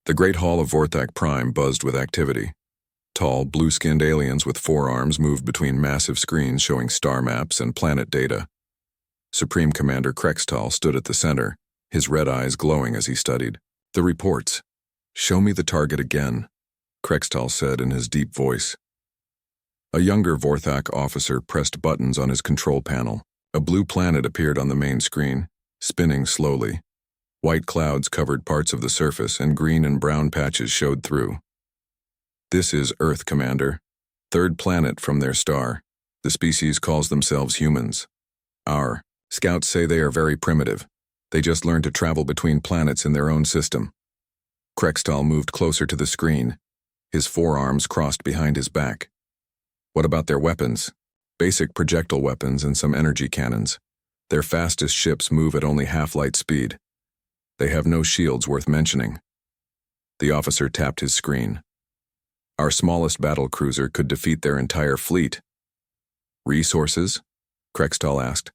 The great hall of Vorthak Prime buzzed with activity. Tall, blue-skinned aliens with forearms moved between massive screens showing star maps and planet data. Supreme Commander Krextal stood at the center, his red eyes glowing as he studied. The reports. "Show me the target again," Krextal said in his deep voice. A younger Vorthak officer pressed buttons on his control panel. A blue planet appeared on the main screen, spinning slowly. White clouds covered parts of the surface, and green and brown patches showed through. "This is Earth, Commander. Third planet from their star. The species calls themselves humans. Our scouts say they are very primitive. They just learned to travel between planets in their own system." Krextal moved closer to the screen, his forearms crossed behind his back. "What about their weapons?" "Basic projectile weapons and some energy cannons. Their fastest ships move at only half-light speed. They have no shields worth mentioning." The officer tapped his screen. "Our smallest battle cruiser could defeat their entire fleet." "Resources?" Krextal asked.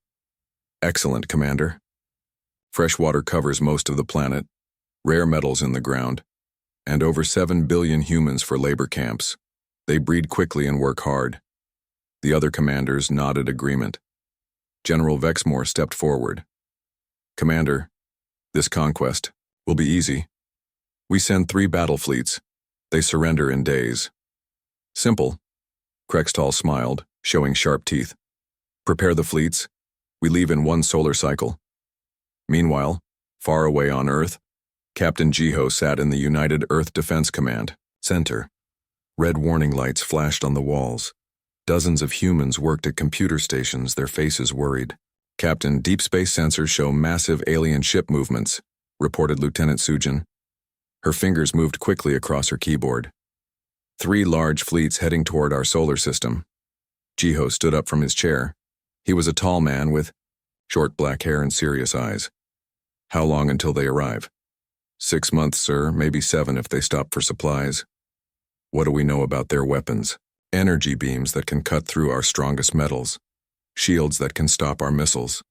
"Excellent, Commander. Fresh water covers most of the planet, rare metals in the ground, and over 7 billion humans for labor camps. They breed quickly and work hard." The other commanders nodded agreement. General Vexmore stepped forward. "Commander, this conquest will be easy. We send 3 battle fleets. They surrender in days." "Simple." Krextal smiled, showing sharp teeth. "Prepare the fleets. We leave in 1 solar cycle." Meanwhile, far away on Earth, Captain Jiho sat in the United Earth Defense Command Center. Red warning lights flashed on the walls. Dozens of humans worked at computer stations, their faces worried. "Captain, deep space sensors show massive alien ship movements," reported Lieutenant Sujin. Her fingers moved quickly across her keyboard. 3 large fleets heading toward our solar system." Jiho stood up from his chair. He was a tall man with short black hair and serious eyes. "How long until they arrive?" 6 months, sir, maybe 7 if they stop for supplies." "What do we know about their weapons?" "Energy beams that can cut through our strongest metals. Shields that can stop our missiles.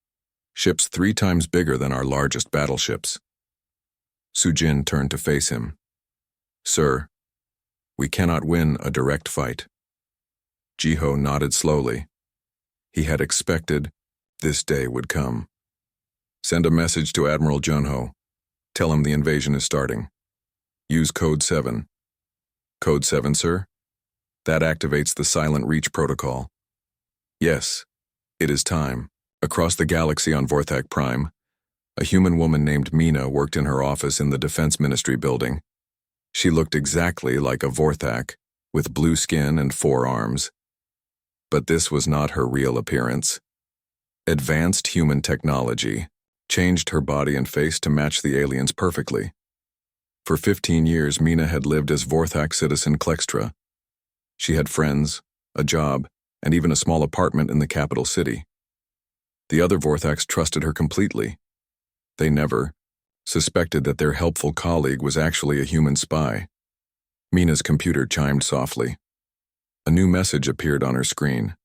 Ships 3 times bigger than our largest battleships." Sujin turned to face him. "Sir, we cannot win a direct fight." Jiho nodded slowly. He had expected this day would come. "Send a message to Admiral Junho. Tell him the invasion is starting. Use Code 7. "Code 7, sir?" "That activates the Silent Reach protocol." "Yes, it is time." Across the galaxy on Vorthak Prime, a human woman named Mina worked in her office in the Defense Ministry building. She looked exactly like a Vorthak, with blue skin and 4 arms. But this was not her real appearance. Advanced human technology changed her body and face to match the aliens perfectly. For 15 years, Mina had lived as Vorthak citizen Klextra. She had friends, a job, and even a small apartment in the capital city. The other Vorthaks trusted her completely. They never suspected that their helpful colleague was actually a human spy. Mina's computer chimed softly. A new message appeared on her screen.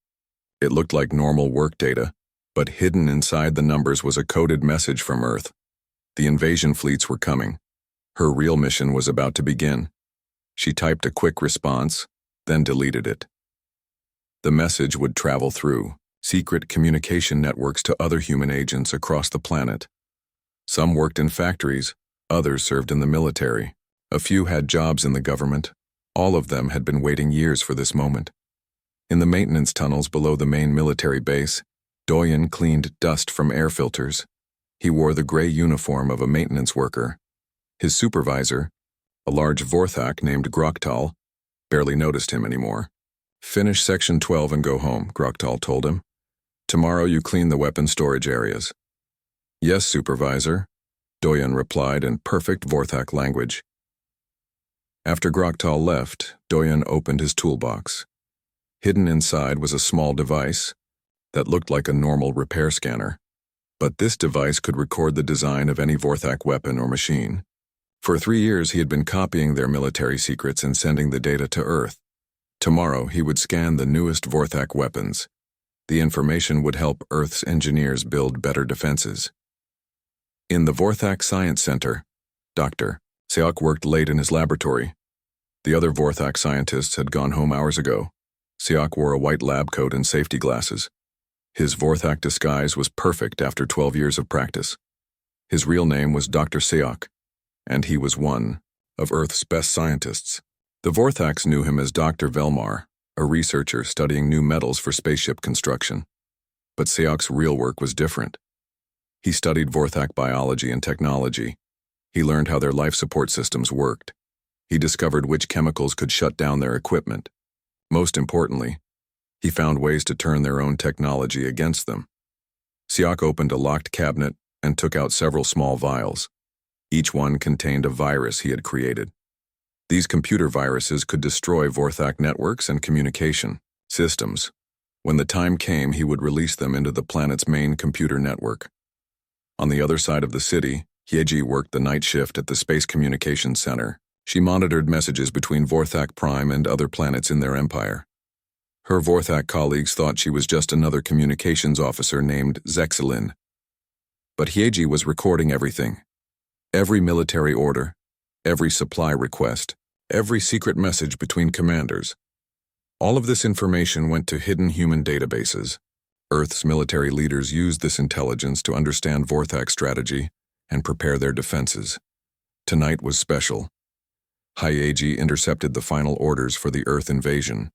It looked like normal work data, but hidden inside the numbers was a coded message from Earth. The invasion fleets were coming. Her real mission was about to begin. She typed a quick response, then deleted it. The message would travel through secret communication networks to other human agents across the planet. Some worked in factories, others served in the military. A few had jobs in the government. All of them had been waiting years for this moment. In the maintenance tunnels below the main military base, Doyen cleaned dust from air filters. He wore the gray uniform of a maintenance worker. His supervisor, a large Vorthak named Groktal, barely noticed him anymore. "Finish Section 12 and go home," Groktal told him. "Tomorrow you clean the weapon storage areas." "Yes, Supervisor," Doyen replied in perfect Vorthak language. After Groktal left, Doyen opened his toolbox. Hidden inside was a small device that looked like a normal repair scanner. But this device could record the design of any Vorthak weapon or machine. For 3 years he had been copying their military secrets and sending the data to Earth. Tomorrow he would scan the newest Vorthak weapons. The information would help Earth's engineers build better defenses. In the Vorthak Science Center, Dr. Siak worked late in his laboratory. The other Vorthak scientists had gone home hours ago. Siak wore a white lab coat and safety glasses. His Vorthak disguise was perfect after 12 years of practice. His real name was Dr. Siak, and he was one of Earth's best scientists. The Vorthaks knew him as Dr. Velmar, a researcher studying new metals for spaceship construction. But Siak's real work was different. He studied Vorthak biology and technology. He learned how their life support systems worked. He discovered which chemicals could shut down their equipment. Most importantly, he found ways to turn their own technology against them. Siak opened a locked cabinet and took out several small vials. Each one contained a virus he had created. These computer viruses could destroy Vorthak networks and communication systems. When the time came, he would release them into the planet's main computer network. On the other side of the city, Hyeji worked the night shift at the Space Communications Center. She monitored messages between Vorthak Prime and other planets in their empire. Her Vorthak colleagues thought she was just another communications officer named Zexelin. But Hyeji was recording everything. Every military order, every supply request, every secret message between commanders. All of this information went to hidden human databases. Earth's military leaders used this intelligence to understand Vorthak strategy and prepare their defenses. Tonight was special. Hyeji intercepted the final orders for the Earth invasion.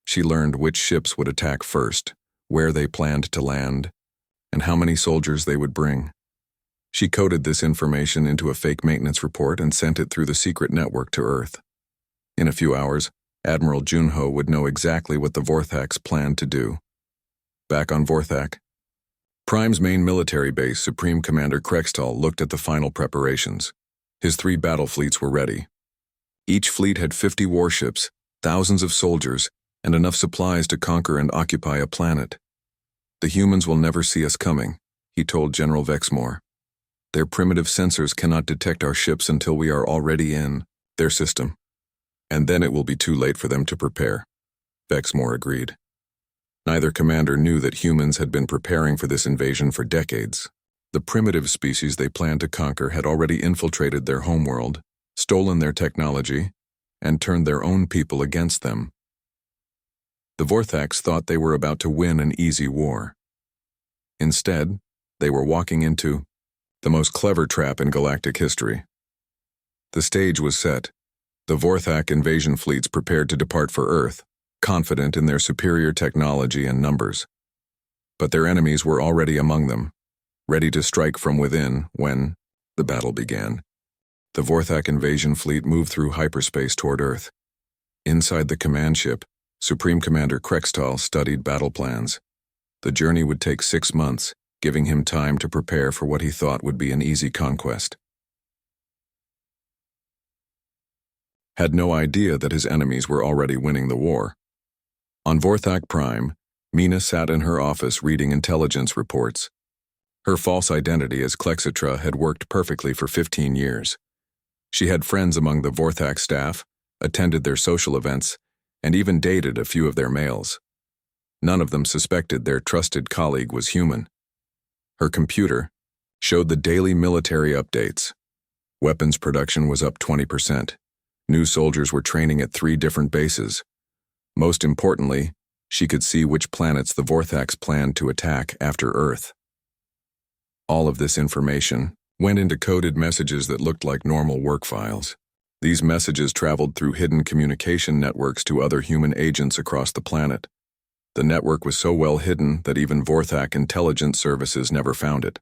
She learned which ships would attack first, where they planned to land, and how many soldiers they would bring. She coded this information into a fake maintenance report and sent it through the secret network to Earth. In a few hours, Admiral Junho would know exactly what the Vorthaks planned to do. Back on Vorthak, Prime's main military base, Supreme Commander Krextal looked at the final preparations. His 3 battle fleets were ready. Each fleet had 50 warships, thousands of soldiers, and enough supplies to conquer and occupy a planet. The humans will never see us coming, he told General Vexmore. Their primitive sensors cannot detect our ships until we are already in their system. And then it will be too late for them to prepare. Vexmore agreed. Neither commander knew that humans had been preparing for this invasion for decades. The primitive species they planned to conquer had already infiltrated their homeworld, stolen their technology, and turned their own people against them. The Vorthaks thought they were about to win an easy war. Instead, they were walking into the most clever trap in galactic history. The stage was set. The Vorthak invasion fleets prepared to depart for Earth, confident in their superior technology and numbers. But their enemies were already among them, ready to strike from within when the battle began. The Vorthak invasion fleet moved through hyperspace toward Earth. Inside the command ship, Supreme Commander Krextal studied battle plans. The journey would take 6 months, giving him time to prepare for what he thought would be an easy conquest. Had no idea that his enemies were already winning the war. On Vorthak Prime, Mina sat in her office reading intelligence reports. Her false identity as Klexitra had worked perfectly for 15 years. She had friends among the Vorthak staff, attended their social events, and even dated a few of their males. None of them suspected their trusted colleague was human. Her computer showed the daily military updates. Weapons production was up 20%. New soldiers were training at 3 different bases. Most importantly, she could see which planets the Vorthaks planned to attack after Earth. All of this information went into coded messages that looked like normal work files. These messages traveled through hidden communication networks to other human agents across the planet. The network was so well hidden that even Vorthak intelligence services never found it.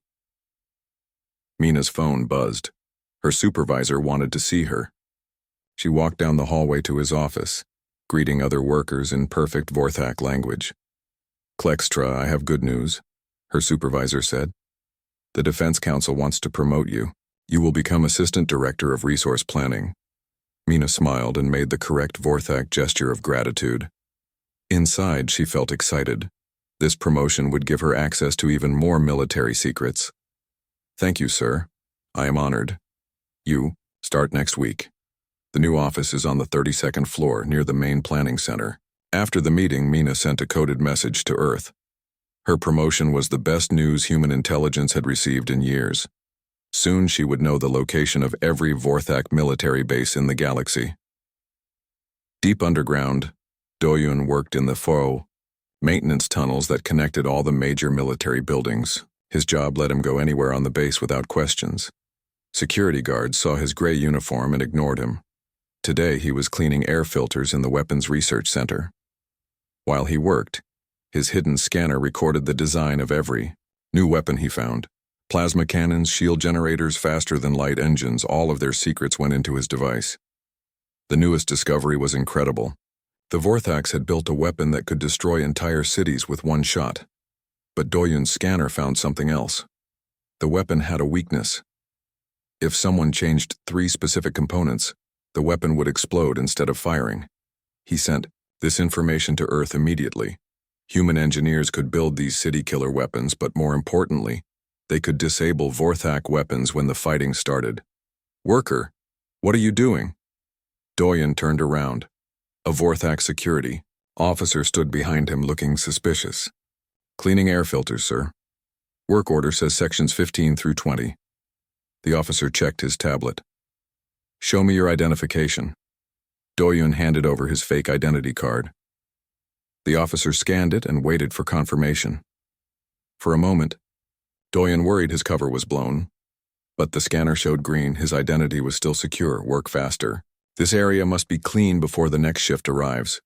Mina's phone buzzed. Her supervisor wanted to see her. She walked down the hallway to his office, greeting other workers in perfect Vorthak language. "Klextra, I have good news," her supervisor said. "The Defense Council wants to promote you. You will become Assistant Director of Resource Planning." Mina smiled and made the correct Vorthak gesture of gratitude. Inside, she felt excited. This promotion would give her access to even more military secrets. "Thank you, sir. I am honored. You start next week. The new office is on the 32nd floor near the main planning center." After the meeting, Mina sent a coded message to Earth. Her promotion was the best news human intelligence had received in years. Soon she would know the location of every Vorthak military base in the galaxy. Deep underground, Doyun worked in the FO maintenance tunnels that connected all the major military buildings. His job let him go anywhere on the base without questions. Security guards saw his gray uniform and ignored him. Today he was cleaning air filters in the Weapons Research Center. While he worked, his hidden scanner recorded the design of every new weapon he found. Plasma cannons, shield generators, faster than light engines, all of their secrets went into his device. The newest discovery was incredible. The Vorthaks had built a weapon that could destroy entire cities with one shot. But Doyun's scanner found something else. The weapon had a weakness. If someone changed 3 specific components, the weapon would explode instead of firing. He sent this information to Earth immediately. Human engineers could build these city-killer weapons, but more importantly, they could disable Vorthak weapons when the fighting started. "Worker, what are you doing?" Doyun turned around. A Vorthak security officer stood behind him looking suspicious. "Cleaning air filters, sir. Work order says sections 15 through 20. The officer checked his tablet. "Show me your identification." Doyun handed over his fake identity card. The officer scanned it and waited for confirmation. For a moment, Doyun worried his cover was blown, but the scanner showed green. His identity was still secure. "Work faster. This area must be clean before the next shift arrives."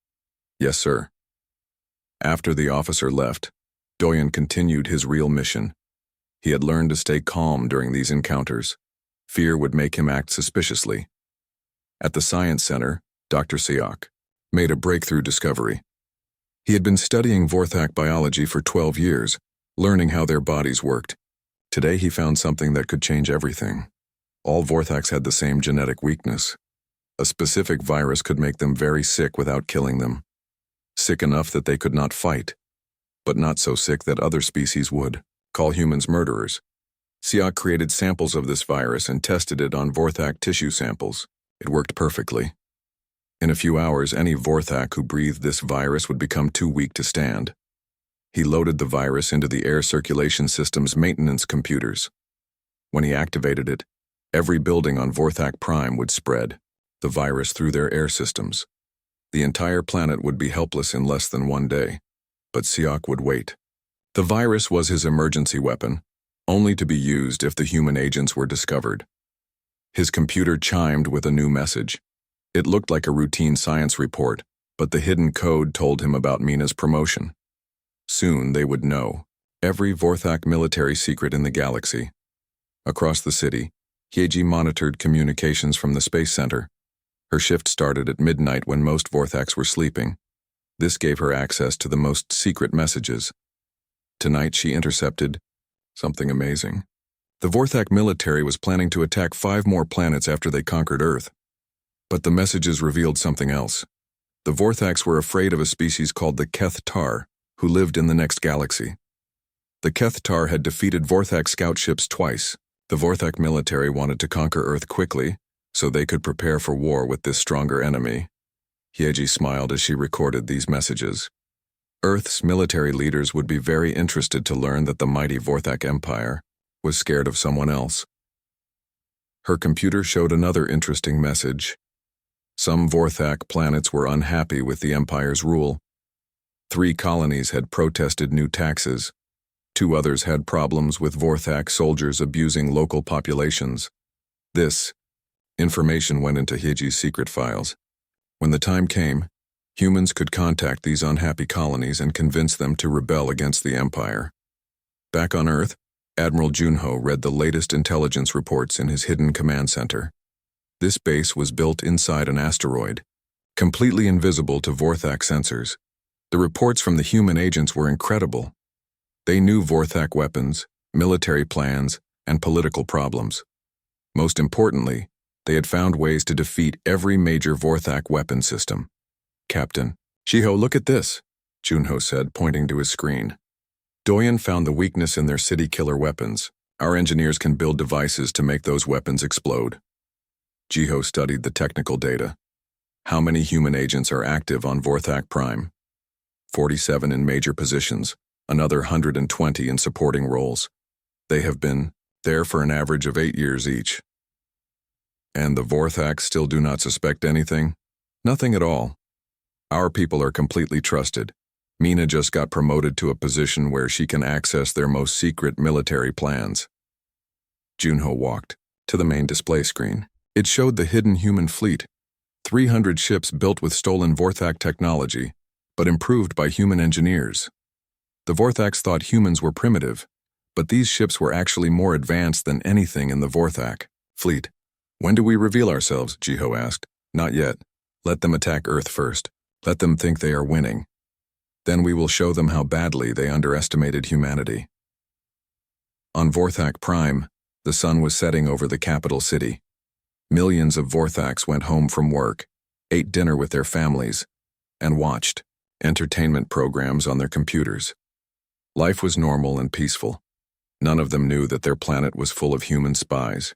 "Yes, sir." After the officer left, Doyun continued his real mission. He had learned to stay calm during these encounters. Fear would make him act suspiciously. At the Science Center, Dr. Siak made a breakthrough discovery. He had been studying Vorthak biology for 12 years, learning how their bodies worked. Today he found something that could change everything. All Vorthaks had the same genetic weakness. A specific virus could make them very sick without killing them. Sick enough that they could not fight, but not so sick that other species would call humans murderers. Siak created samples of this virus and tested it on Vorthak tissue samples. It worked perfectly. In a few hours, any Vorthak who breathed this virus would become too weak to stand. He loaded the virus into the air circulation system's maintenance computers. When he activated it, every building on Vorthak Prime would spread the virus through their air systems. The entire planet would be helpless in less than 1 day, but Siak would wait. The virus was his emergency weapon, only to be used if the human agents were discovered. His computer chimed with a new message. It looked like a routine science report, but the hidden code told him about Mina's promotion. Soon they would know every Vorthak military secret in the galaxy. Across the city, Hyeji monitored communications from the Space Center. Her shift started at midnight when most Vorthaks were sleeping. This gave her access to the most secret messages. Tonight she intercepted something amazing. The Vorthak military was planning to attack 5 more planets after they conquered Earth. But the messages revealed something else. The Vorthaks were afraid of a species called the Keth-Tar, who lived in the next galaxy. The Keth-Tar had defeated Vorthak scout ships twice. The Vorthak military wanted to conquer Earth quickly, so they could prepare for war with this stronger enemy. Hyeji smiled as she recorded these messages. Earth's military leaders would be very interested to learn that the mighty Vorthak Empire was scared of someone else. Her computer showed another interesting message. Some Vorthak planets were unhappy with the Empire's rule. 3 colonies had protested new taxes. 2 others had problems with Vorthak soldiers abusing local populations. This information went into Hyeji's secret files. When the time came, humans could contact these unhappy colonies and convince them to rebel against the Empire. Back on Earth, Admiral Junho read the latest intelligence reports in his hidden command center. This base was built inside an asteroid, completely invisible to Vorthak sensors. The reports from the human agents were incredible. They knew Vorthak weapons, military plans, and political problems. Most importantly, they had found ways to defeat every major Vorthak weapon system. "Captain, Shiho, look at this," Junho said, pointing to his screen. "Doyun found the weakness in their city-killer weapons. Our engineers can build devices to make those weapons explode." Jiho studied the technical data. How many human agents are active on Vorthak Prime? 47 in major positions, another 120 in supporting roles. They have been there for an average of 8 years each. And the Vorthaks still do not suspect anything? Nothing at all. Our people are completely trusted. Mina just got promoted to a position where she can access their most secret military plans. Junho walked to the main display screen. It showed the hidden human fleet, 300 ships built with stolen Vorthak technology, but improved by human engineers. The Vorthaks thought humans were primitive, but these ships were actually more advanced than anything in the Vorthak fleet. When do we reveal ourselves? Jiho asked. Not yet. Let them attack Earth first. Let them think they are winning. Then we will show them how badly they underestimated humanity. On Vorthak Prime, the sun was setting over the capital city. Millions of Vorthaks went home from work, ate dinner with their families, and watched entertainment programs on their computers. Life was normal and peaceful. None of them knew that their planet was full of human spies.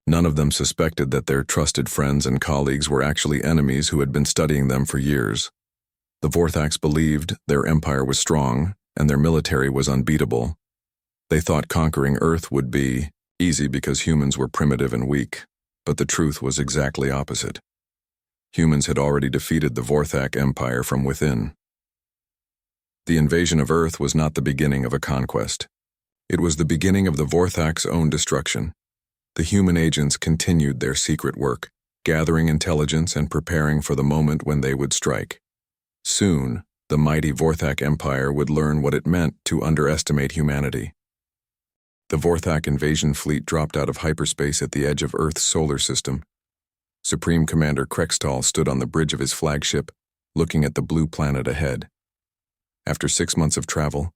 None of them suspected that their trusted friends and colleagues were actually enemies who had been studying them for years. The Vorthaks believed their empire was strong and their military was unbeatable. They thought conquering Earth would be easy because humans were primitive and weak, but the truth was exactly opposite. Humans had already defeated the Vorthak Empire from within. The invasion of Earth was not the beginning of a conquest. It was the beginning of the Vorthak's own destruction. The human agents continued their secret work, gathering intelligence and preparing for the moment when they would strike. Soon, the mighty Vorthak Empire would learn what it meant to underestimate humanity. The Vorthak invasion fleet dropped out of hyperspace at the edge of Earth's solar system. Supreme Commander Krextal stood on the bridge of his flagship, looking at the blue planet ahead. After 6 months of travel,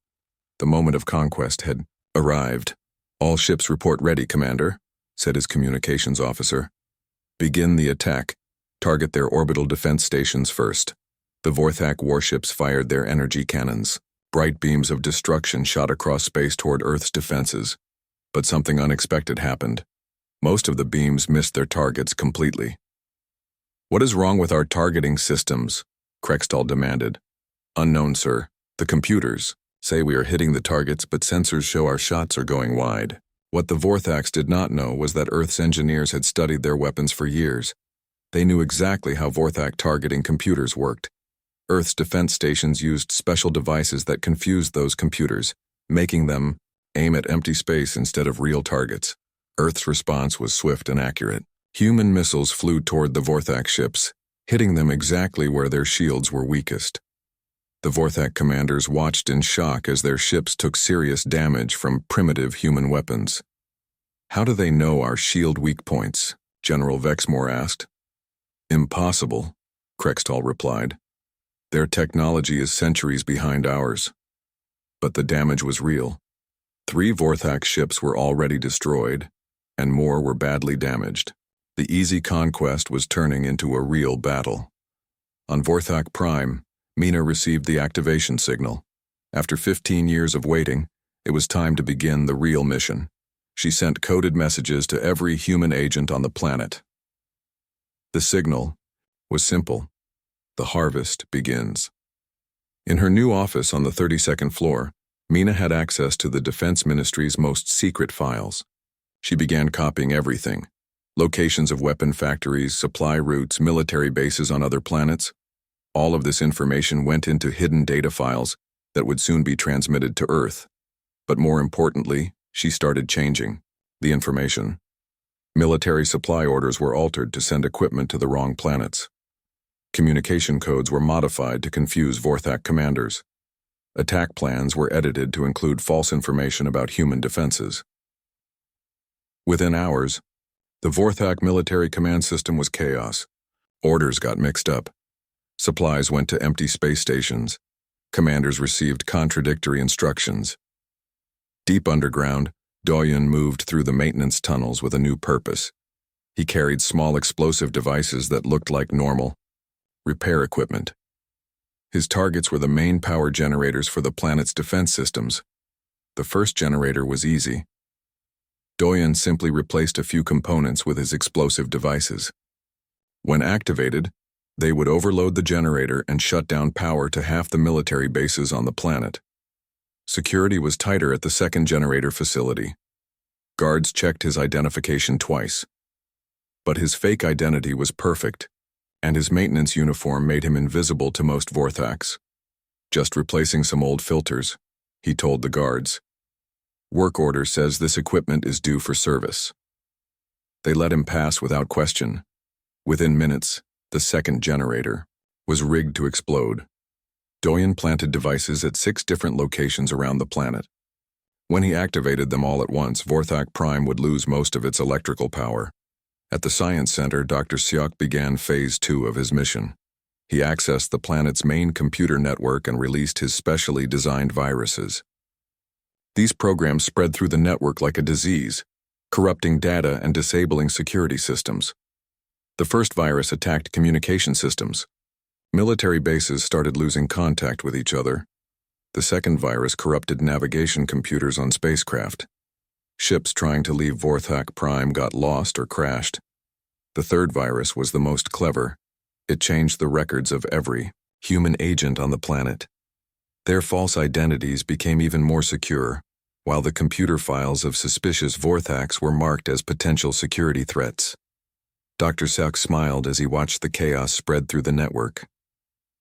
the moment of conquest had arrived. All ships report ready, Commander, said his communications officer. Begin the attack. Target their orbital defense stations first. The Vorthak warships fired their energy cannons. Bright beams of destruction shot across space toward Earth's defenses. But something unexpected happened. Most of the beams missed their targets completely. What is wrong with our targeting systems? Krextal demanded. Unknown, sir. The computers say we are hitting the targets, but sensors show our shots are going wide. What the Vorthaks did not know was that Earth's engineers had studied their weapons for years. They knew exactly how Vorthak targeting computers worked. Earth's defense stations used special devices that confused those computers, making them aim at empty space instead of real targets. Earth's response was swift and accurate. Human missiles flew toward the Vorthak ships, hitting them exactly where their shields were weakest. The Vorthak commanders watched in shock as their ships took serious damage from primitive human weapons. How do they know our shield weak points? General Vexmore asked. Impossible, Krextal replied. Their technology is centuries behind ours. But the damage was real. 3 Vorthak ships were already destroyed, and more were badly damaged. The easy conquest was turning into a real battle. On Vorthak Prime, Mina received the activation signal. After 15 years of waiting, it was time to begin the real mission. She sent coded messages to every human agent on the planet. The signal was simple. The harvest begins. In her new office on the 32nd floor, Mina had access to the Defense Ministry's most secret files. She began copying everything. Locations of weapon factories, supply routes, military bases on other planets. All of this information went into hidden data files that would soon be transmitted to Earth. But more importantly, she started changing the information. Military supply orders were altered to send equipment to the wrong planets. Communication codes were modified to confuse Vorthak commanders. Attack plans were edited to include false information about human defenses. Within hours, the Vorthak military command system was chaos. Orders got mixed up. Supplies went to empty space stations. Commanders received contradictory instructions. Deep underground, Doyen moved through the maintenance tunnels with a new purpose. He carried small explosive devices that looked like normal repair equipment. His targets were the main power generators for the planet's defense systems. The first generator was easy. Doyen simply replaced a few components with his explosive devices. When activated, they would overload the generator and shut down power to half the military bases on the planet. Security was tighter at the second generator facility. Guards checked his identification twice. But his fake identity was perfect, and his maintenance uniform made him invisible to most Vorthacs. Just replacing some old filters, he told the guards. Work order says this equipment is due for service. They let him pass without question. Within minutes, the second generator was rigged to explode. Doyen planted devices at 6 different locations around the planet. When he activated them all at once, Vorthak Prime would lose most of its electrical power. At the Science Center, Dr. Siok began Phase 2 of his mission. He accessed the planet's main computer network and released his specially designed viruses. These programs spread through the network like a disease, corrupting data and disabling security systems. The first virus attacked communication systems. Military bases started losing contact with each other. The second virus corrupted navigation computers on spacecraft. Ships trying to leave Vorthak Prime got lost or crashed. The third virus was the most clever. It changed the records of every human agent on the planet. Their false identities became even more secure, while the computer files of suspicious Vorthacs were marked as potential security threats. Dr. Siok smiled as he watched the chaos spread through the network.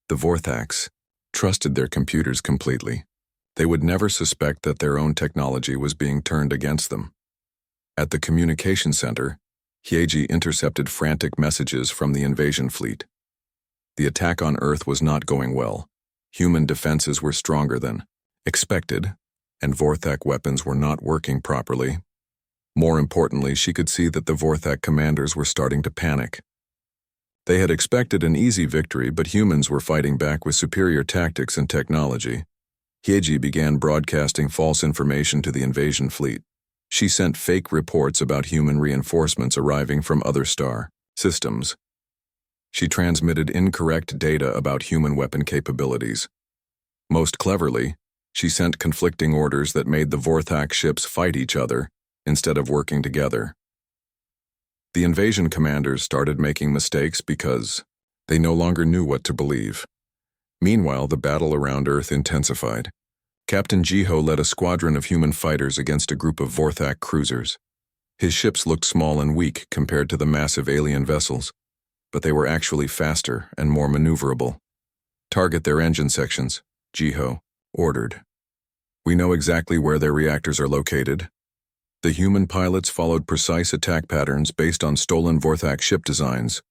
The Vorthacs trusted their computers completely. They would never suspect that their own technology was being turned against them. At the communication center, Hyeji intercepted frantic messages from the invasion fleet. The attack on Earth was not going well. Human defenses were stronger than expected, and Vorthak weapons were not working properly. More importantly, she could see that the Vorthak commanders were starting to panic. They had expected an easy victory, but humans were fighting back with superior tactics and technology. Hyeji began broadcasting false information to the invasion fleet. She sent fake reports about human reinforcements arriving from other star systems. She transmitted incorrect data about human weapon capabilities. Most cleverly, she sent conflicting orders that made the Vorthak ships fight each other instead of working together. The invasion commanders started making mistakes because they no longer knew what to believe. Meanwhile, the battle around Earth intensified. Captain Jiho led a squadron of human fighters against a group of Vorthak cruisers. His ships looked small and weak compared to the massive alien vessels, but they were actually faster and more maneuverable. Target their engine sections, Jiho ordered. We know exactly where their reactors are located. The human pilots followed precise attack patterns based on stolen Vorthak ship designs.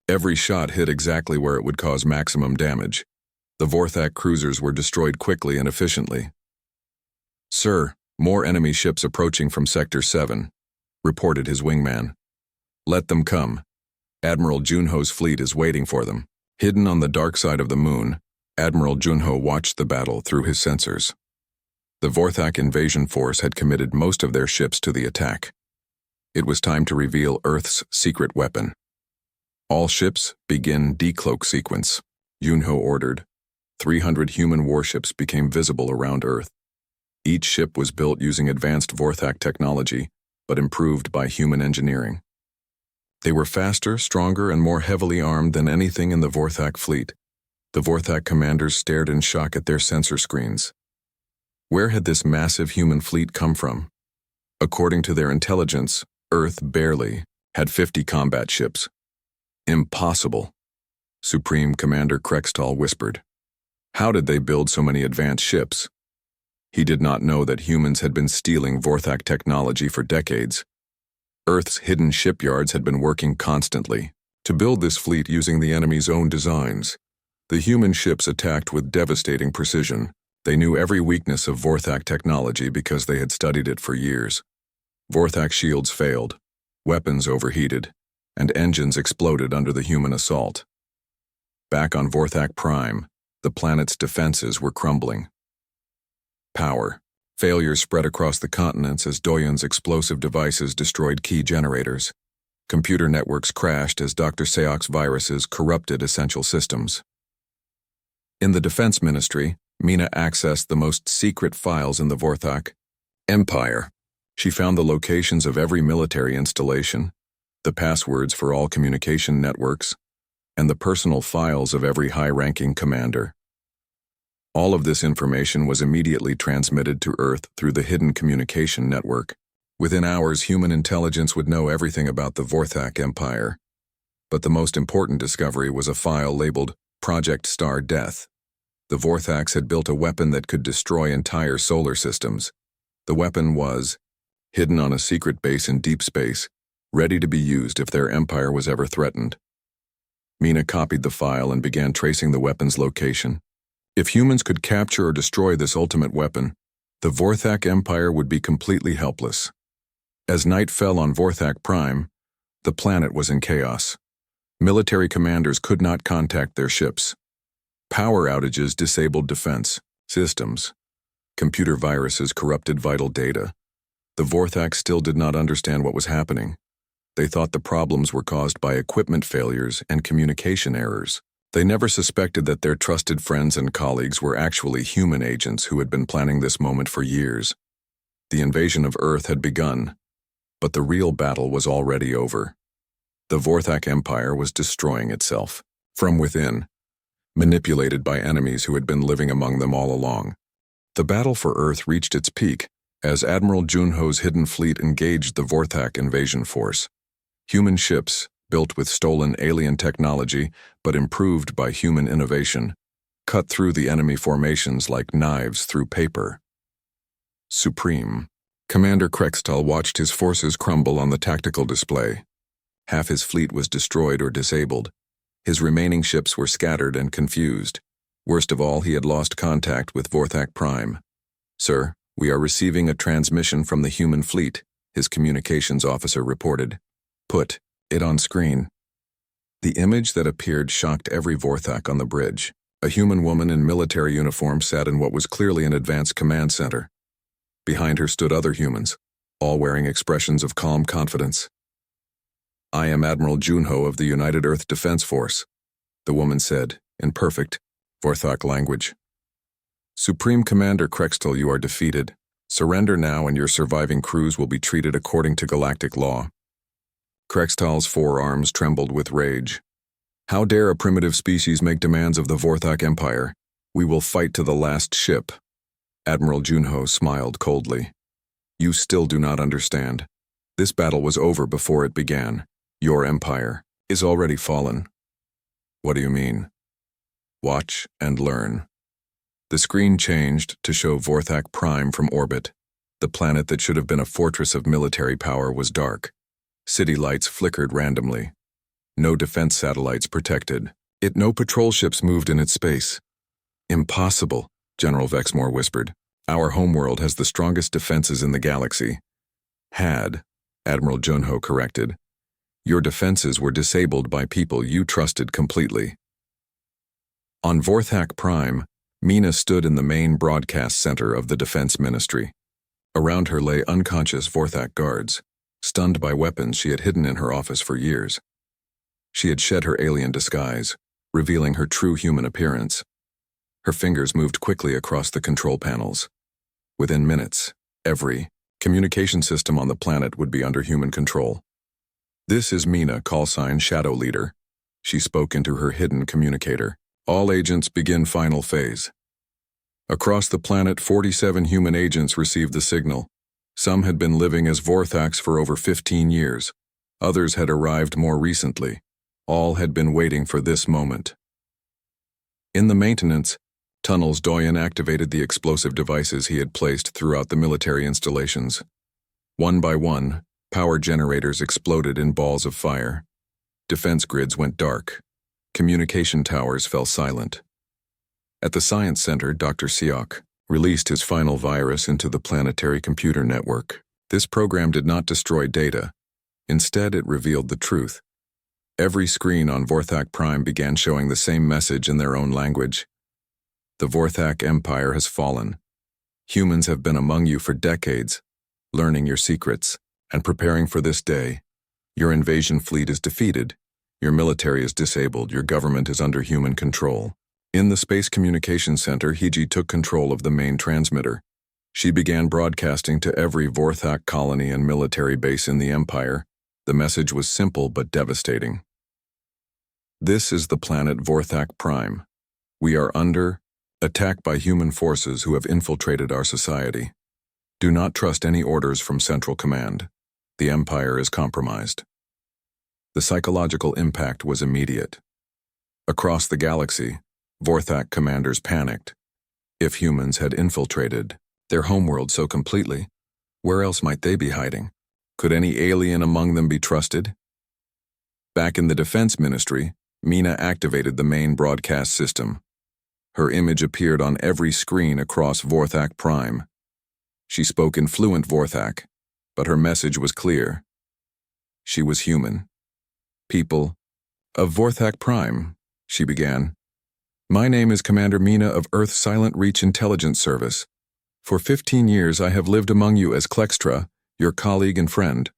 Every shot hit exactly where it would cause maximum damage. The Vorthak cruisers were destroyed quickly and efficiently. Sir, more enemy ships approaching from Sector 7, reported his wingman. Let them come. Admiral Junho's fleet is waiting for them. Hidden on the dark side of the moon, Admiral Junho watched the battle through his sensors. The Vorthak invasion force had committed most of their ships to the attack. It was time to reveal Earth's secret weapon. All ships begin decloak sequence, Junho ordered. 300 human warships became visible around Earth. Each ship was built using advanced Vorthak technology, but improved by human engineering. They were faster, stronger, and more heavily armed than anything in the Vorthak fleet. The Vorthak commanders stared in shock at their sensor screens. Where had this massive human fleet come from? According to their intelligence, Earth barely had 50 combat ships. Impossible, Supreme Commander Krextal whispered. How did they build so many advanced ships? He did not know that humans had been stealing Vorthak technology for decades. Earth's hidden shipyards had been working constantly to build this fleet using the enemy's own designs. The human ships attacked with devastating precision. They knew every weakness of Vorthak technology because they had studied it for years. Vorthak shields failed, weapons overheated, and engines exploded under the human assault. Back on Vorthak Prime, the planet's defenses were crumbling. Power. Failures spread across the continents as Doyen's explosive devices destroyed key generators. Computer networks crashed as Dr. Siok's viruses corrupted essential systems. In the Defense Ministry, Mina accessed the most secret files in the Vorthak Empire. She found the locations of every military installation, the passwords for all communication networks, and the personal files of every high-ranking commander. All of this information was immediately transmitted to Earth through the hidden communication network. Within hours, human intelligence would know everything about the Vorthak Empire. But the most important discovery was a file labeled Project Star Death. The Vorthaks had built a weapon that could destroy entire solar systems. The weapon was hidden on a secret base in deep space, ready to be used if their empire was ever threatened. Mina copied the file and began tracing the weapon's location. If humans could capture or destroy this ultimate weapon, the Vorthak Empire would be completely helpless. As night fell on Vorthak Prime, the planet was in chaos. Military commanders could not contact their ships. Power outages disabled defense systems. Computer viruses corrupted vital data. The Vorthak still did not understand what was happening. They thought the problems were caused by equipment failures and communication errors. They never suspected that their trusted friends and colleagues were actually human agents who had been planning this moment for years. The invasion of Earth had begun, but the real battle was already over. The Vorthak Empire was destroying itself, from within, manipulated by enemies who had been living among them all along. The battle for Earth reached its peak as Admiral Junho's hidden fleet engaged the Vorthak invasion force. Human ships, built with stolen alien technology but improved by human innovation, cut through the enemy formations like knives through paper. Supreme. Commander Krextal watched his forces crumble on the tactical display. Half his fleet was destroyed or disabled. His remaining ships were scattered and confused. Worst of all, he had lost contact with Vorthak Prime. "Sir, we are receiving a transmission from the human fleet," his communications officer reported. "Put it on screen." The image that appeared shocked every Vorthak on the bridge. A human woman in military uniform sat in what was clearly an advanced command center. Behind her stood other humans, all wearing expressions of calm confidence. "I am Admiral Junho of the United Earth Defense Force," the woman said, in perfect Vorthak language. "Supreme Commander Krextal, you are defeated. Surrender now and your surviving crews will be treated according to galactic law." Krextal's forearms trembled with rage. "How dare a primitive species make demands of the Vorthak Empire? We will fight to the last ship." Admiral Junho smiled coldly. "You still do not understand. This battle was over before it began. Your empire is already fallen." "What do you mean?" "Watch and learn." The screen changed to show Vorthak Prime from orbit. The planet that should have been a fortress of military power was dark. City lights flickered randomly. No defense satellites protected it. No patrol ships moved in its space. "Impossible," General Vexmore whispered. "Our homeworld has the strongest defenses in the galaxy." "Had," Admiral Junho corrected. "Your defenses were disabled by people you trusted completely." On Vorthak Prime, Mina stood in the main broadcast center of the Defense Ministry. Around her lay unconscious Vorthak guards, stunned by weapons she had hidden in her office for years. She had shed her alien disguise, revealing her true human appearance. Her fingers moved quickly across the control panels. Within minutes, every communication system on the planet would be under human control. "This is Mina, callsign Shadow Leader." She spoke into her hidden communicator. "All agents begin final phase." Across the planet, 47 human agents received the signal. Some had been living as Vorthaks for over 15 years. Others had arrived more recently. All had been waiting for this moment. In the maintenance tunnels, Doyen activated the explosive devices he had placed throughout the military installations. One by one, power generators exploded in balls of fire. Defense grids went dark. Communication towers fell silent. At the Science Center, Dr. Siok released his final virus into the planetary computer network. This program did not destroy data. Instead, it revealed the truth. Every screen on Vorthak Prime began showing the same message in their own language. "The Vorthak Empire has fallen. Humans have been among you for decades, learning your secrets and preparing for this day. Your invasion fleet is defeated. Your military is disabled. Your government is under human control." In the Space Communication Center, Hiji took control of the main transmitter. She began broadcasting to every Vorthak colony and military base in the Empire. The message was simple but devastating. "This is the planet Vorthak Prime. We are under attack by human forces who have infiltrated our society. Do not trust any orders from Central Command. The Empire is compromised. The psychological impact was immediate. Across the galaxy, Vorthak commanders panicked. If humans had infiltrated their homeworld so completely, where else might they be hiding? Could any alien among them be trusted? Back in the Defense Ministry, Mina activated the main broadcast system. Her image appeared on every screen across Vorthak Prime. She spoke in fluent Vorthak, but her message was clear. She was human. People of Vorthak Prime, she began. My name is Commander Mina of Earth's Silent Reach Intelligence Service. For 15 years I have lived among you as Klextra, your colleague and friend.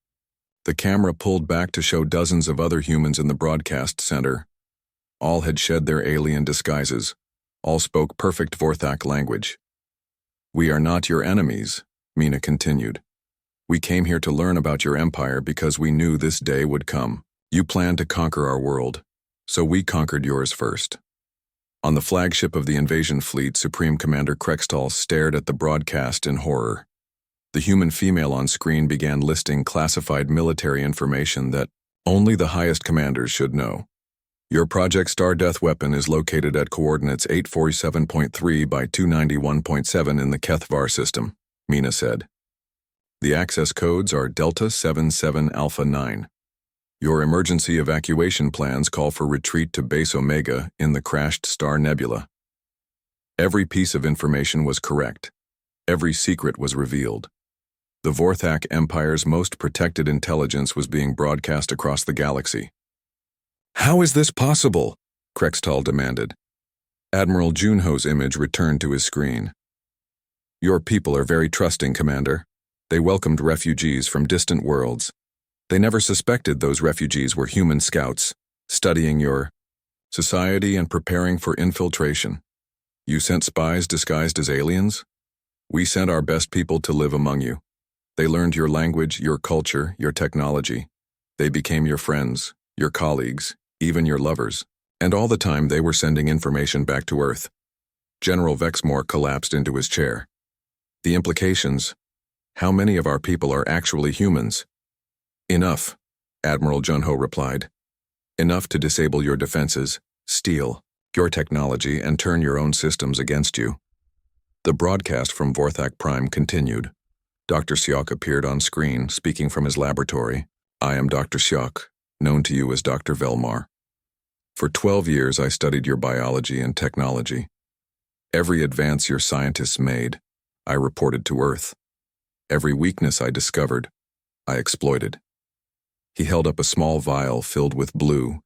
The camera pulled back to show dozens of other humans in the broadcast center. All had shed their alien disguises. All spoke perfect Vorthak language. We are not your enemies, Mina continued. We came here to learn about your empire because we knew this day would come. You planned to conquer our world, so we conquered yours first. On the flagship of the invasion fleet, Supreme Commander Krextal stared at the broadcast in horror. The human female on screen began listing classified military information that only the highest commanders should know. Your Project Star Death weapon is located at coordinates 847.3 by 291.7 in the Kethvar system, Mina said. The access codes are Delta 77 Alpha 9. Your emergency evacuation plans call for retreat to Base Omega in the crashed star nebula. Every piece of information was correct. Every secret was revealed. The Vorthak Empire's most protected intelligence was being broadcast across the galaxy. How is this possible? Krextal demanded. Admiral Junho's image returned to his screen. Your people are very trusting, Commander. They welcomed refugees from distant worlds. They never suspected those refugees were human scouts, studying your society and preparing for infiltration. You sent spies disguised as aliens? We sent our best people to live among you. They learned your language, your culture, your technology. They became your friends, your colleagues, even your lovers. And all the time they were sending information back to Earth. General Vexmore collapsed into his chair. The implications: how many of our people are actually humans? Enough, Admiral Junho replied. Enough to disable your defenses, steal your technology, and turn your own systems against you. The broadcast from Vorthak Prime continued. Dr. Syok appeared on screen, speaking from his laboratory. I am Dr. Syok, known to you as Dr. Velmar. For 12 years I studied your biology and technology. Every advance your scientists made, I reported to Earth. Every weakness I discovered, I exploited. He held up a small vial filled with blue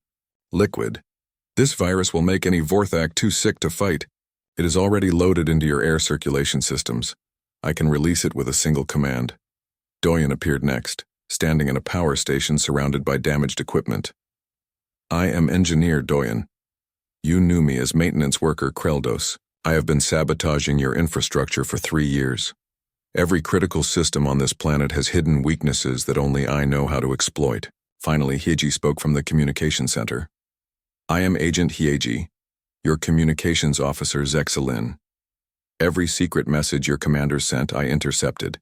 liquid. This virus will make any Vorthak too sick to fight. It is already loaded into your air circulation systems. I can release it with a single command. Doyen appeared next, standing in a power station surrounded by damaged equipment. I am Engineer Doyen. You knew me as maintenance worker Kreldos. I have been sabotaging your infrastructure for 3 years. Every critical system on this planet has hidden weaknesses that only I know how to exploit. Finally, Hyeji spoke from the communication center. I am Agent Hyeji, your communications officer Zexalin. Every secret message your commander sent, I intercepted.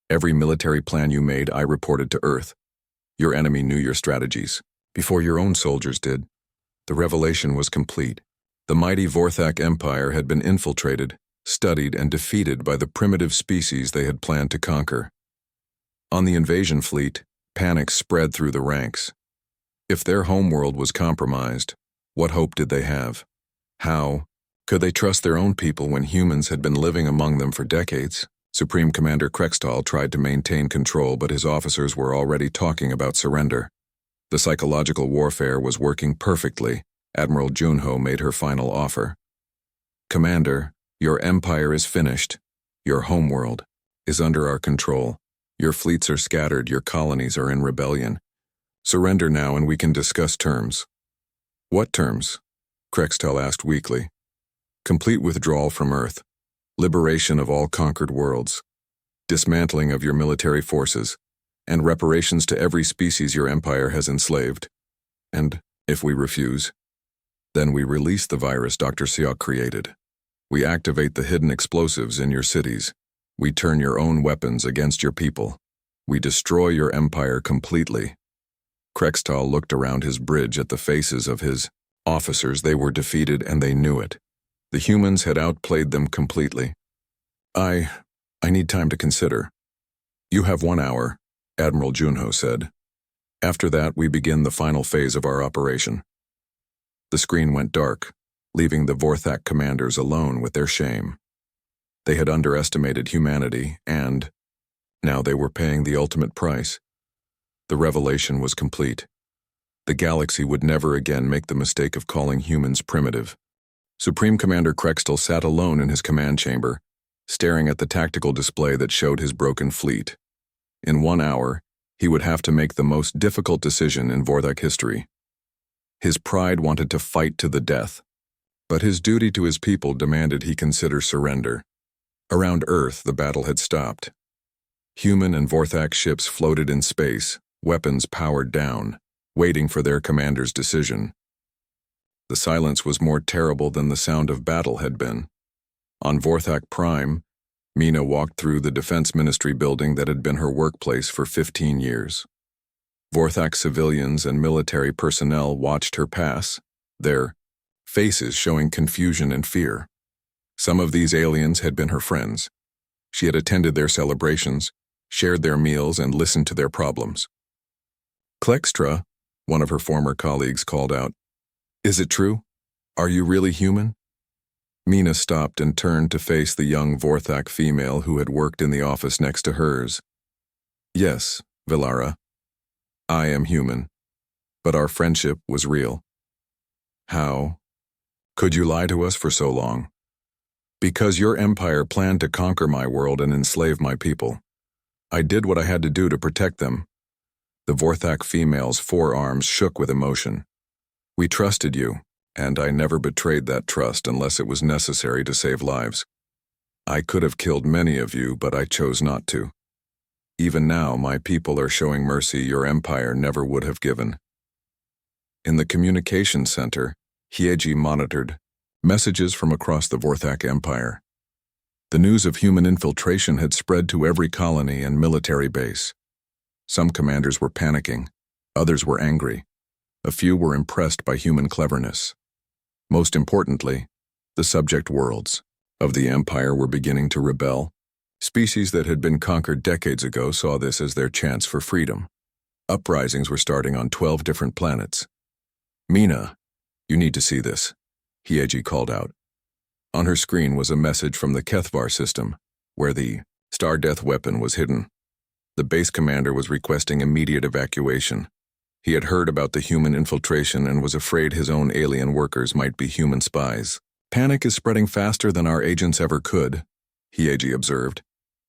Every military plan you made, I reported to Earth. Your enemy knew your strategies before your own soldiers did. The revelation was complete. The mighty Vorthak Empire had been infiltrated, studied, and defeated by the primitive species they had planned to conquer. On the invasion fleet, panic spread through the ranks. If their homeworld was compromised, what hope did they have? How could they trust their own people when humans had been living among them for decades? Supreme Commander Krextal tried to maintain control, but his officers were already talking about surrender. The psychological warfare was working perfectly. Admiral Junho made her final offer. Commander, your empire is finished. Your homeworld is under our control. Your fleets are scattered, your colonies are in rebellion. Surrender now and we can discuss terms. What terms? Krextal asked weakly. Complete withdrawal from Earth, liberation of all conquered worlds, dismantling of your military forces, and reparations to every species your empire has enslaved. And, if we refuse, then we release the virus Dr. Syok created. We activate the hidden explosives in your cities. We turn your own weapons against your people. We destroy your empire completely. Krextal looked around his bridge at the faces of his officers. They were defeated and they knew it. The humans had outplayed them completely. I need time to consider. You have 1 hour, Admiral Junho said. After that, we begin the final phase of our operation. The screen went dark, leaving the Vorthak commanders alone with their shame. They had underestimated humanity and now they were paying the ultimate price. The revelation was complete. The galaxy would never again make the mistake of calling humans primitive. Supreme Commander Krextal sat alone in his command chamber, staring at the tactical display that showed his broken fleet. In 1 hour, he would have to make the most difficult decision in Vorthak history. His pride wanted to fight to the death, but his duty to his people demanded he consider surrender. Around Earth, the battle had stopped. Human and Vorthak ships floated in space, weapons powered down, waiting for their commander's decision. The silence was more terrible than the sound of battle had been. On Vorthak Prime, Mina walked through the Defense Ministry building that had been her workplace for 15 years. Vorthak civilians and military personnel watched her pass, their faces showing confusion and fear. Some of these aliens had been her friends. She had attended their celebrations, shared their meals, and listened to their problems. Klextra, one of her former colleagues, called out, "Is it true? Are you really human?" Mina stopped and turned to face the young Vorthak female who had worked in the office next to hers. "Yes, Vilara. I am human, but our friendship was real." "How could you lie to us for so long?" "Because your empire planned to conquer my world and enslave my people. I did what I had to do to protect them." The Vorthak female's forearms shook with emotion. "We trusted you, and I never betrayed that trust unless it was necessary to save lives. I could have killed many of you, but I chose not to. Even now, my people are showing mercy your empire never would have given." In the communication center, Hieji monitored messages from across the Vorthak Empire. The news of human infiltration had spread to every colony and military base. Some commanders were panicking, others were angry. A few were impressed by human cleverness. Most importantly, the subject worlds of the Empire were beginning to rebel. Species that had been conquered decades ago saw this as their chance for freedom. Uprisings were starting on 12 different planets. "Mina, you need to see this," Hieji called out. On her screen was a message from the Kethvar system, where the Star Death weapon was hidden. The base commander was requesting immediate evacuation. He had heard about the human infiltration and was afraid his own alien workers might be human spies. "Panic is spreading faster than our agents ever could," Hieji observed.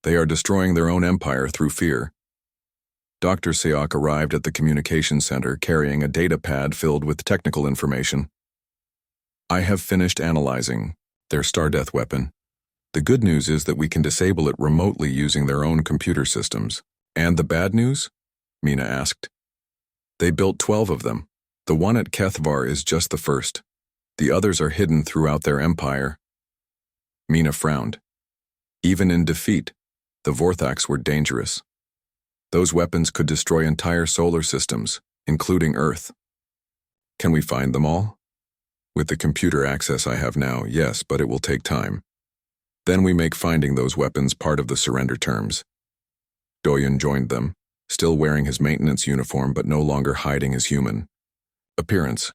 "They are destroying their own empire through fear." Dr. Seok arrived at the communication center carrying a data pad filled with technical information. "I have finished analyzing their Star Death weapon. The good news is that we can disable it remotely using their own computer systems." "And the bad news?" Mina asked. "They built 12 of them. The one at Kethvar is just the first. The others are hidden throughout their empire." Mina frowned. Even in defeat, the Vorthaks were dangerous. Those weapons could destroy entire solar systems, including Earth. "Can we find them all?" "With the computer access I have now, yes, but it will take time. Then we make finding those weapons part of the surrender terms." Doyen joined them, still wearing his maintenance uniform but no longer hiding his human appearance.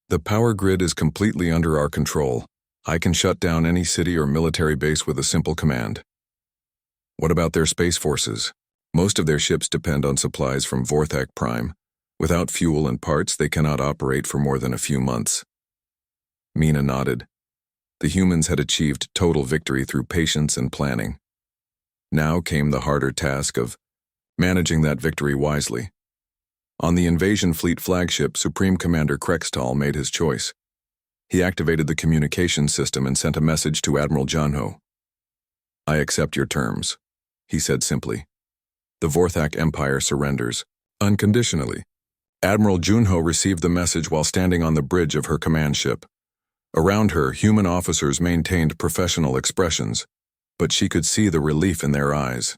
"The power grid is completely under our control. I can shut down any city or military base with a simple command." "What about their space forces? Most of their ships depend on supplies from Vorthak Prime. Without fuel and parts, they cannot operate for more than a few months." Mina nodded. The humans had achieved total victory through patience and planning. Now came the harder task of managing that victory wisely. On the invasion fleet flagship, Supreme Commander Krextal made his choice. He activated the communication system and sent a message to Admiral Junho. "I accept your terms," he said simply. "The Vorthak Empire surrenders, unconditionally." Admiral Junho received the message while standing on the bridge of her command ship. Around her, human officers maintained professional expressions. but she could see the relief in their eyes.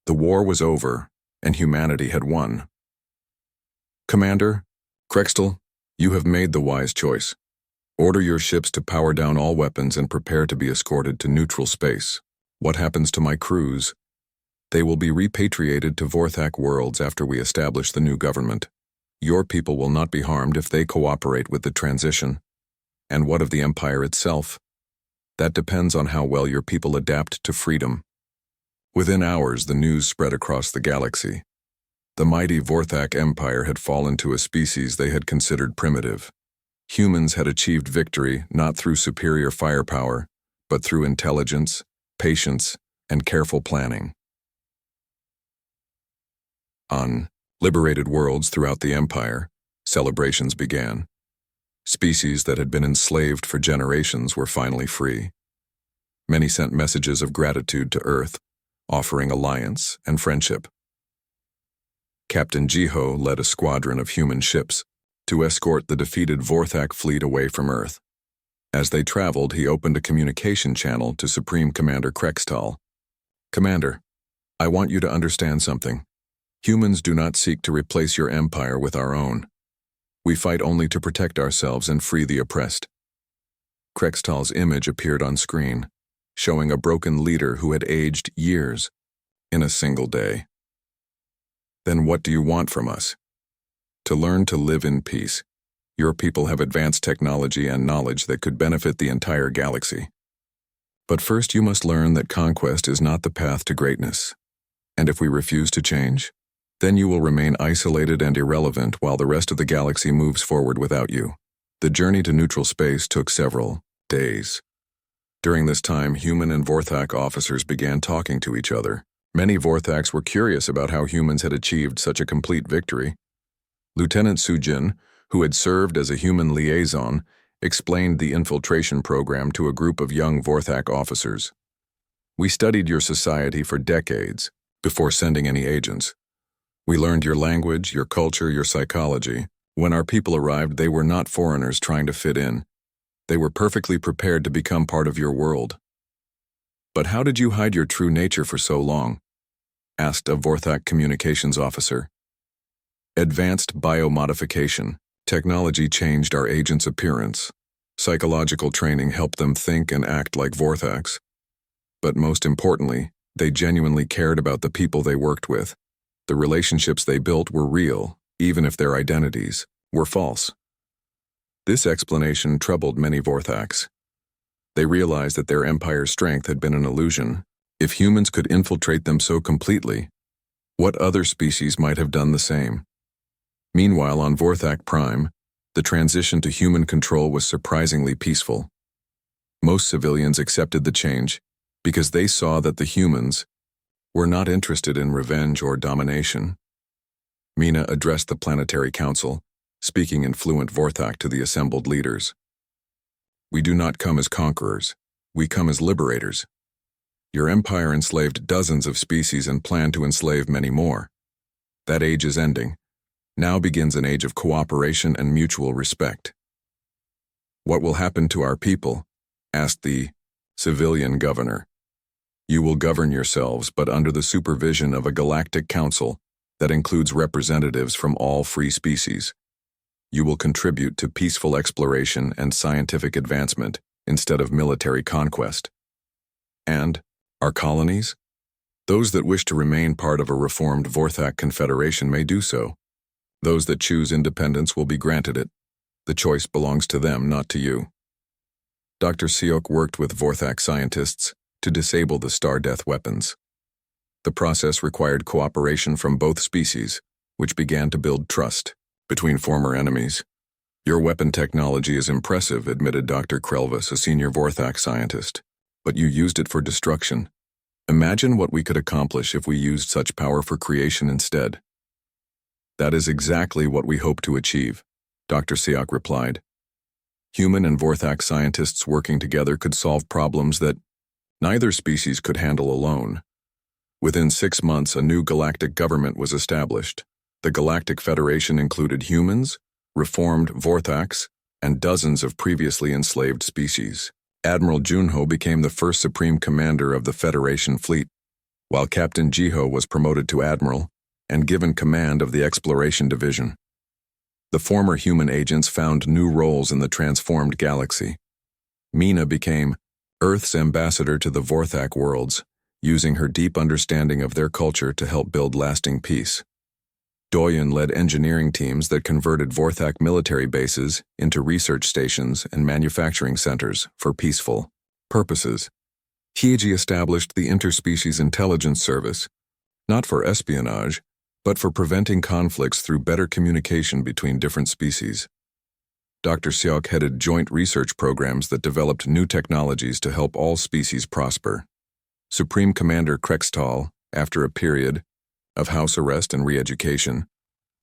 The war was over, and humanity had won. Commander, Krextel, you have made the wise choice. Order your ships to power down all weapons and prepare to be escorted to neutral space. What happens to my crews? They will be repatriated to Vorthak worlds after we establish the new government. Your people will not be harmed if they cooperate with the transition. And what of the Empire itself? That depends on how well your people adapt to freedom. Within hours, the news spread across the galaxy. The mighty Vorthak Empire had fallen to a species they had considered primitive. Humans had achieved victory not through superior firepower, but through intelligence, patience, and careful planning. On liberated worlds throughout the Empire, celebrations began. Species that had been enslaved for generations were finally free. Many sent messages of gratitude to Earth, offering alliance and friendship. Captain Jiho led a squadron of human ships to escort the defeated Vorthak fleet away from Earth. As they traveled, he opened a communication channel to Supreme Commander Krextal. Commander, I want you to understand something. Humans do not seek to replace your empire with our own. We fight only to protect ourselves and free the oppressed. Krextal's image appeared on screen, showing a broken leader who had aged years in a single day. Then what do you want from us? To learn to live in peace. Your people have advanced technology and knowledge that could benefit the entire galaxy. But first you must learn that conquest is not the path to greatness. And if we refuse to change, then you will remain isolated and irrelevant while the rest of the galaxy moves forward without you. The journey to neutral space took several days. During this time, human and Vorthak officers began talking to each other. Many Vorthaks were curious about how humans had achieved such a complete victory. Lieutenant Sujin, who had served as a human liaison, explained the infiltration program to a group of young Vorthak officers. We studied your society for decades before sending any agents. We learned your language, your culture, your psychology. When our people arrived, they were not foreigners trying to fit in. They were perfectly prepared to become part of your world. But how did you hide your true nature for so long? Asked a Vorthak communications officer. Advanced biomodification. Technology changed our agents' appearance. Psychological training helped them think and act like Vorthaks. But most importantly, they genuinely cared about the people they worked with. The relationships they built were real, even if their identities were false. This explanation troubled many Vorthaks. They realized that their empire's strength had been an illusion. If humans could infiltrate them so completely, what other species might have done the same? Meanwhile, on Vorthak Prime, the transition to human control was surprisingly peaceful. Most civilians accepted the change because they saw that the humans were not interested in revenge or domination. Mina addressed the Planetary Council, speaking in fluent Vorthak to the assembled leaders. We do not come as conquerors. We come as liberators. Your empire enslaved dozens of species and planned to enslave many more. That age is ending. Now begins an age of cooperation and mutual respect. What will happen to our people? Asked the civilian governor. You will govern yourselves, but under the supervision of a galactic council that includes representatives from all free species. You will contribute to peaceful exploration and scientific advancement instead of military conquest. And our colonies? Those that wish to remain part of a reformed Vorthak Confederation may do so. Those that choose independence will be granted it. The choice belongs to them, not to you. Dr. Siok worked with Vorthak scientists to disable the Star Death weapons. The process required cooperation from both species, which began to build trust between former enemies. Your weapon technology is impressive, admitted Dr. Krelvis, a senior Vorthak scientist, but you used it for destruction. Imagine what we could accomplish if we used such power for creation instead. That is exactly what we hope to achieve, Dr. Siok replied. Human and Vorthak scientists working together could solve problems that neither species could handle alone. Within 6 months, a new galactic government was established. The Galactic Federation included humans, reformed Vorthaks, and dozens of previously enslaved species. Admiral Junho became the first Supreme Commander of the Federation fleet, while Captain Jiho was promoted to Admiral and given command of the Exploration Division. The former human agents found new roles in the transformed galaxy. Mina became Earth's ambassador to the Vorthak worlds, using her deep understanding of their culture to help build lasting peace. Doyen led engineering teams that converted Vorthak military bases into research stations and manufacturing centers for peaceful purposes. Hiji established the Interspecies Intelligence Service, not for espionage, but for preventing conflicts through better communication between different species. Dr. Seok headed joint research programs that developed new technologies to help all species prosper. Supreme Commander Krextal, after a period of house arrest and re-education,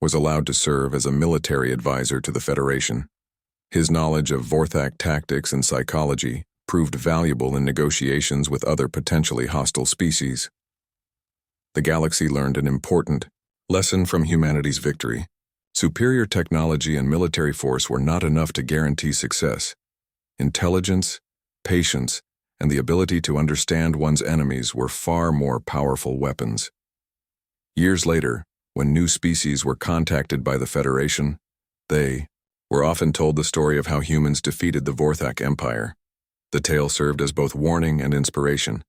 was allowed to serve as a military advisor to the Federation. His knowledge of Vorthak tactics and psychology proved valuable in negotiations with other potentially hostile species. The galaxy learned an important lesson from humanity's victory. Superior technology and military force were not enough to guarantee success. Intelligence, patience, and the ability to understand one's enemies were far more powerful weapons. Years later, when new species were contacted by the Federation, they were often told the story of how humans defeated the Vorthak Empire. The tale served as both warning and inspiration,